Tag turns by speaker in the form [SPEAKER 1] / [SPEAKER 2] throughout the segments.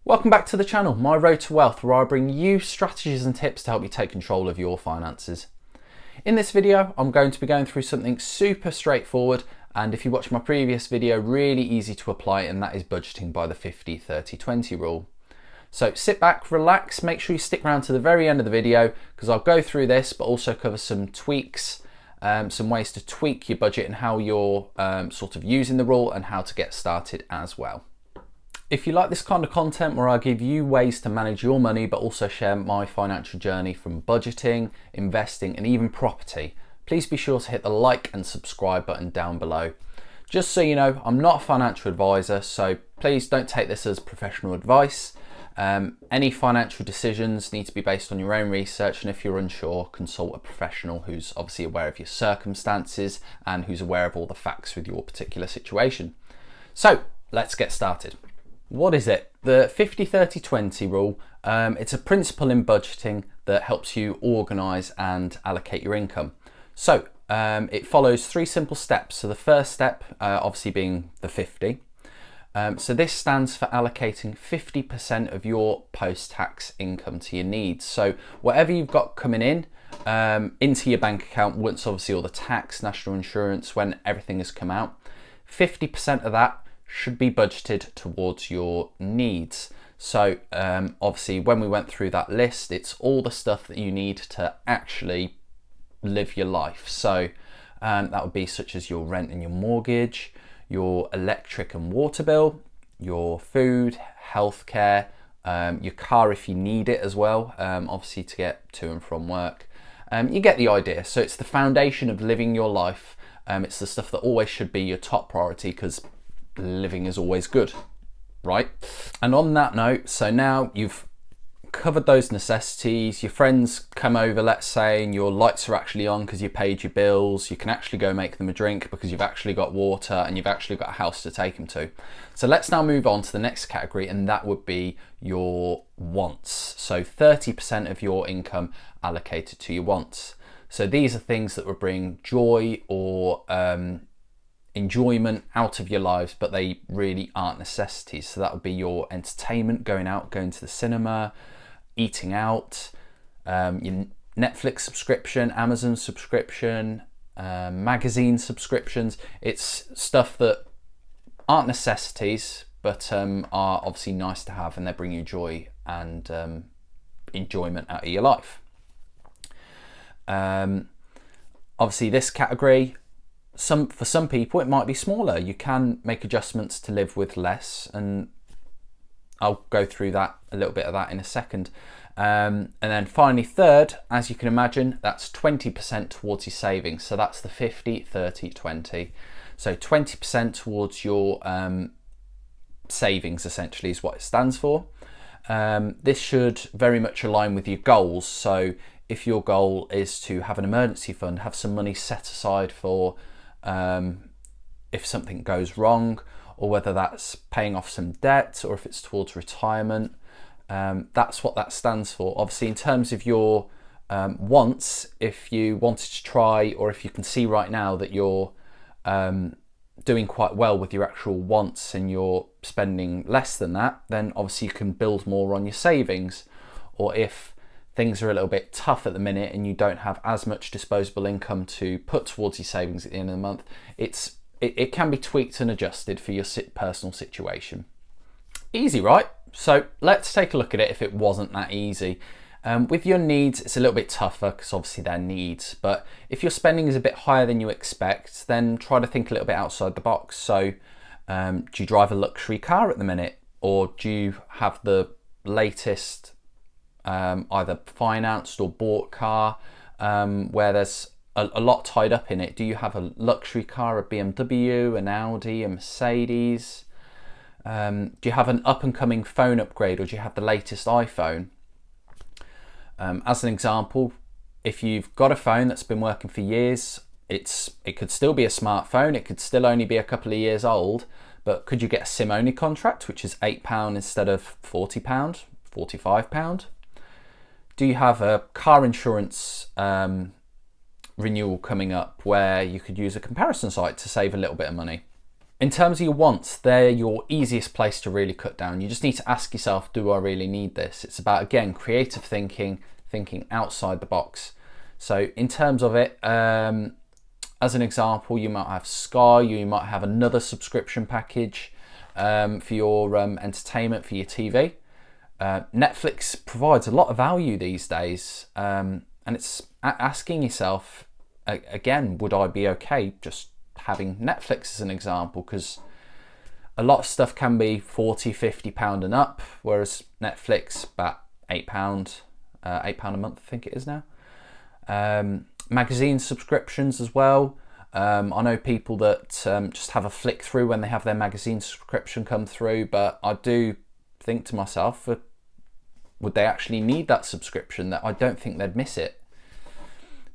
[SPEAKER 1] Welcome back to the channel, My Road to Wealth, where I bring you strategies and tips to help you take control of your finances. In this video, I'm going to be going through something super straightforward, and if you watch my previous video, really easy to apply, and that is budgeting by the 50-30-20 rule. So sit back, relax, make sure you stick around to the very end of the video because I'll go through this, but also cover some tweaks, some ways to tweak your budget and how you're sort of using the rule and how to get started as well. If you like this kind of content where I give you ways to manage your money but also share my financial journey from budgeting, investing and even property, please be sure to hit the like and subscribe button down below. Just so you know, I'm not a financial advisor, so please don't take this as professional advice. Any financial decisions need to be based on your own research, and if you're unsure, consult a professional who's obviously aware of your circumstances and who's aware of all the facts with your particular situation. So let's get started. What is it? The 50-30-20 rule, it's a principle in budgeting that helps you organise and allocate your income. So it follows three simple steps. So the first step obviously being the 50. So this stands for allocating 50% of your post-tax income to your needs. So whatever you've got coming in into your bank account, once obviously all the tax, national insurance, when everything has come out, 50% of that should be budgeted towards your needs. So obviously when we went through that list, it's all the stuff that you need to actually live your life. So that would be such as your rent and your mortgage, your electric and water bill, your food, healthcare, your car if you need it as well, obviously to get to and from work. You get the idea. So it's the foundation of living your life. It's the stuff that always should be your top priority because living is always good, right? And on that note, so now you've covered those necessities, your friends come over, let's say, and your lights are actually on because you paid your bills, you can actually go make them a drink because you've actually got water and you've actually got a house to take them to. So let's now move on to the next category, and that would be your wants. So 30% of your income allocated to your wants. So these are things that would bring joy or enjoyment out of your lives, but they really aren't necessities. So that would be your entertainment, going out, going to the cinema, eating out, your Netflix subscription, Amazon subscription, magazine subscriptions. It's stuff that aren't necessities, but are obviously nice to have, and they bring you joy and enjoyment out of your life. Obviously this category, for some people it might be smaller. You can make adjustments to live with less, and I'll go through that, a little bit of that in a second. And then finally third, as you can imagine, that's 20% towards your savings. So that's the 50-30-20. So 20% towards your savings essentially is what it stands for. This should very much align with your goals. So if your goal is to have an emergency fund, have some money set aside for if something goes wrong, or whether that's paying off some debt or if it's towards retirement, that's what that stands for. Obviously in terms of your wants, if you wanted to try, or if you can see right now that you're doing quite well with your actual wants and you're spending less than that, then obviously you can build more on your savings. Or if things are a little bit tough at the minute and you don't have as much disposable income to put towards your savings at the end of the month, it can be tweaked and adjusted for your personal situation. Easy, right? So let's take a look at it if it wasn't that easy. With your needs, it's a little bit tougher because obviously they're needs, but if your spending is a bit higher than you expect, then try to think a little bit outside the box. So do you drive a luxury car at the minute, or do you have the latest either financed or bought car where there's a lot tied up in it? Do you have a luxury car, a BMW, an Audi, a Mercedes? Do you have an up and coming phone upgrade, or do you have the latest iPhone? As an example, if you've got a phone that's been working for years, it could still be a smartphone, it could still only be a couple of years old, but could you get a SIM only contract, which is £8 instead of £40, £45? Do you have a car insurance renewal coming up where you could use a comparison site to save a little bit of money? In terms of your wants, they're your easiest place to really cut down. You just need to ask yourself, do I really need this? It's about, again, creative thinking, thinking outside the box. So in terms of it, as an example, you might have Sky, you might have another subscription package for your entertainment, for your TV. Netflix provides a lot of value these days, and it's asking yourself, again, would I be okay just having Netflix as an example? Because a lot of stuff can be £40-50 and up, whereas Netflix about £8, £8 a month I think it is now. Magazine subscriptions as well. I know people that just have a flick through when they have their magazine subscription come through, but I do think to myself, would they actually need that subscription? That I don't think they'd miss it.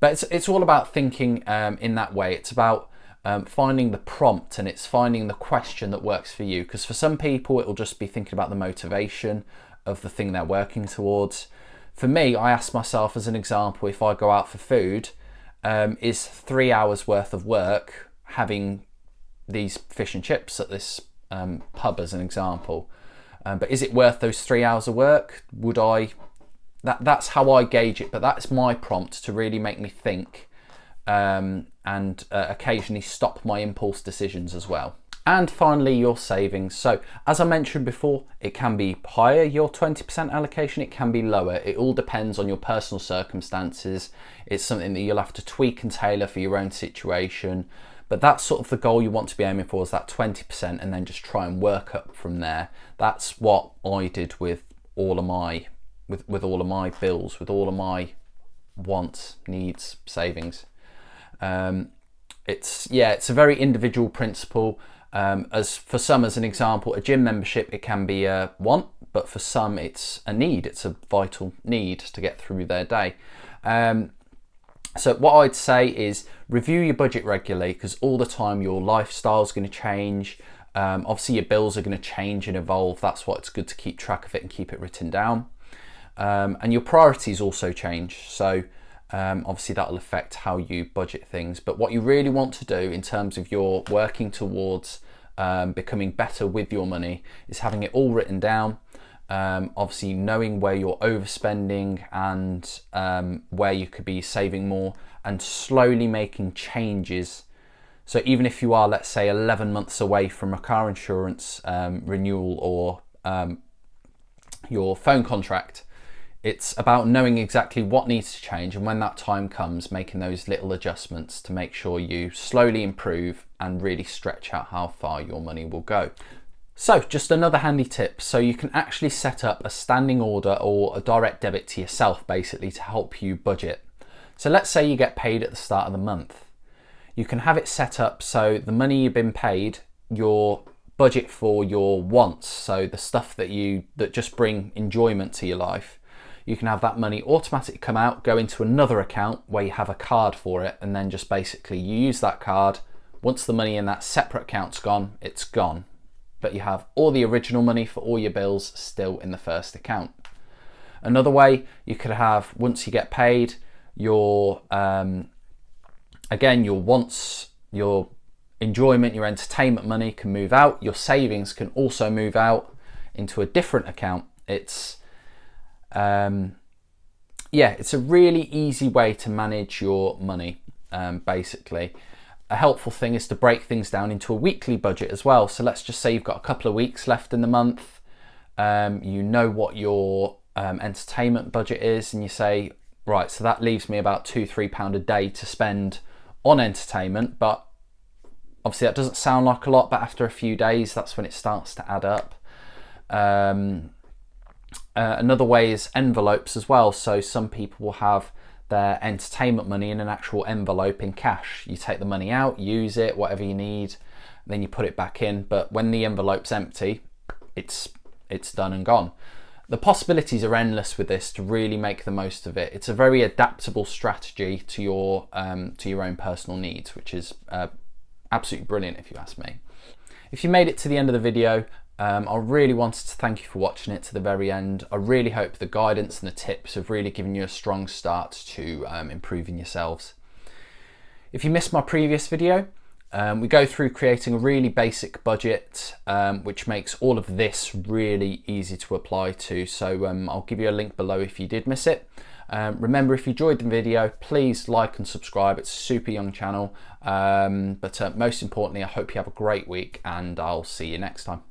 [SPEAKER 1] But it's all about thinking in that way. It's about finding the prompt, and it's finding the question that works for you. Because for some people, it'll just be thinking about the motivation of the thing they're working towards. For me, I ask myself as an example, if I go out for food, is 3 hours worth of work having these fish and chips at this pub as an example? But is it worth those 3 hours of work? Would I? That's how I gauge it, but that's my prompt to really make me think and occasionally stop my impulse decisions as well. And finally, your savings. So as I mentioned before, it can be higher, your 20% allocation, it can be lower. It all depends on your personal circumstances. It's something that you'll have to tweak and tailor for your own situation. But that's sort of the goal you want to be aiming for, is that 20%, and then just try and work up from there. That's what I did with all of my with all of my bills, with all of my wants, needs, savings. It's a very individual principle. As for some, as an example, a gym membership, it can be a want, but for some it's a need. It's a vital need to get through their day. So what I'd say is review your budget regularly, because all the time your lifestyle is going to change. Obviously your bills are going to change and evolve. That's why it's good to keep track of it and keep it written down. And your priorities also change. So obviously that'll affect how you budget things. But what you really want to do in terms of your working towards becoming better with your money is having it all written down. Obviously knowing where you're overspending and where you could be saving more, and slowly making changes. So even if you are, let's say, 11 months away from a car insurance renewal or your phone contract, it's about knowing exactly what needs to change, and when that time comes, making those little adjustments to make sure you slowly improve and really stretch out how far your money will go. So just another handy tip. So you can actually set up a standing order or a direct debit to yourself, basically, to help you budget. So let's say you get paid at the start of the month. You can have it set up so the money you've been paid, your budget for your wants, so the stuff that just bring enjoyment to your life, you can have that money automatically come out, go into another account where you have a card for it, and then just basically you use that card. Once the money in that separate account's gone, it's gone. But you have all the original money for all your bills still in the first account. Another way you could have, once you get paid, your again, your wants, your enjoyment, your entertainment money can move out. Your savings can also move out into a different account. It's it's a really easy way to manage your money, basically. A helpful thing is to break things down into a weekly budget as well. So let's just say you've got a couple of weeks left in the month. You know what your entertainment budget is, and you say, right, so that leaves me about £2-3 a day to spend on entertainment. But obviously that doesn't sound like a lot, but after a few days, that's when it starts to add up. Another way is envelopes as well. So some people will have their entertainment money in an actual envelope in cash. You take the money out, use it, whatever you need, then you put it back in. But when the envelope's empty, it's done and gone. The possibilities are endless with this to really make the most of it. It's a very adaptable strategy to your own personal needs, which is absolutely brilliant if you ask me. If you made it to the end of the video, I really wanted to thank you for watching it to the very end. I really hope the guidance and the tips have really given you a strong start to improving yourselves. If you missed my previous video, We go through creating a really basic budget, which makes all of this really easy to apply to. So I'll give you a link below if you did miss it. Remember, if you enjoyed the video, please like and subscribe. It's a super young channel. But most importantly, I hope you have a great week, and I'll see you next time.